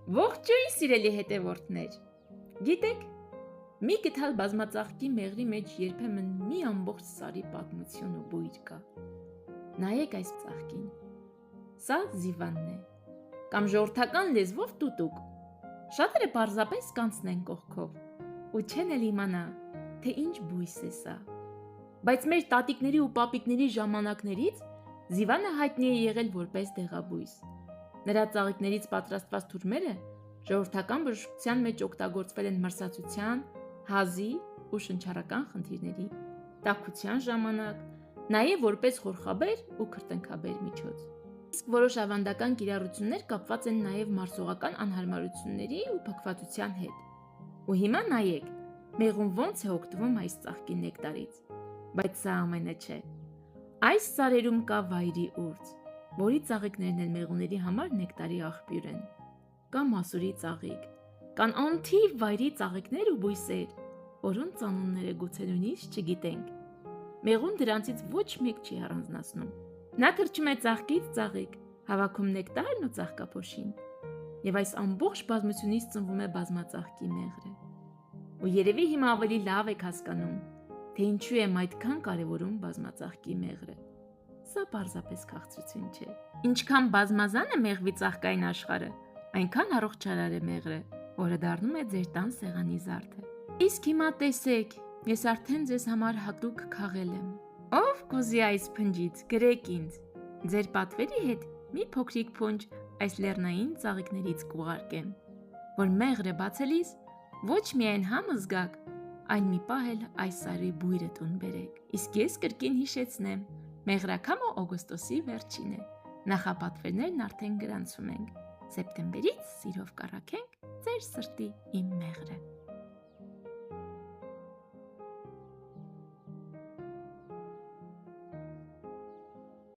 Ողջույն սիրելի հետևորդներ։ Գիտեք, մի գտալ բազմածաղկի մեղրի մեջ երբեմն մի ամբողջ սարի պատմություն ու բույր կա։ Նայեք այս ծաղկին։ Սա զիվանն է, կամ ժողովրդական լեզվով տուտուկ։ Շատերը պարզապես կանցնեն կողքով ու չեն էլ իմանա, թե ինչ բույս է սա։ Բայց մեր տատիկների ու պապիկների ժամանակներից զիվանը հայտնի է եղել որպես դեղաբույս։ Նրա ծաղիկներից պատրաստված թուրմերը ժողովրդական բժշկության մեջ օգտագործվել են մրսածության, հազի ու շնչառական խնդիրների, տաքության ժամանակ, նաև որպես խորխաբեր ու քրտինքաբեր միջոց։ Իսկ որոշ ավանդական կիրառություններ կապված են նաև մարսողական անհարմարությունների ու փքվածության հետ։ Ու հիմա նայեք, մեղուն ոնց է օգտվում այս ծաղկի նեկտարից։ Բայց սա ամենը չէ։ Այս սարերում կա վայրի ուրձ, որի ծաղիկներն էլ մեղուների համար նեկտարի աղբյուր են։ Կա մասուրի ծաղիկ, կան անթիվ վայրի ծաղիկներ ու բույսեր, որոնց անունները գուցե նույնիսկ չգիտենք։ Մեղուն դրանցից ոչ մեկ չի առանձնացնում։ Նա թռչում է ծաղկից ծաղիկ, հավաքում նեկտարն ու ծաղկափոշին, եւ այս ամբողջ բազմությունից ծնվում է բազմածաղկի մեղրը։ Ու երևի հիմա ավելի լավ եք հասկանում, թե ինչու եմ այդքան կարևորում բազմածաղկի մեղրը։ Սա պարզապես քաղցրություն չէ։ Ինչքան բազմազան է մեղվի ծաղկային աշխարհը, այնքան առողջարար է մեղրը, որը դառնում է ձեր տան սեղանի զարդը։ Իսկ հիմա տեսեք, ես արդեն ձեզ համար հատուկ քաղել եմ։ Ով կուզի այս փնջից, գրեք ինձ։ Ձեր պատվերի հետ մի փոքրիկ փունջ այս լեռնային ծաղիկներից կուղարկեմ, որ մեղրը բացելիս ոչ միայն համը զգաք, այն մի պահ էլ այս սարի բույրը տուն բերեք։ Իսկ ես կրկին հիշեցնեմ, մեղրաքամը օգոստոսի վերջին է։ Նախապատվերներն արդեն գրանցում ենք։ Սեպտեմբերից սիրով կառաքենք ձեր սրտի իմ մեղրը։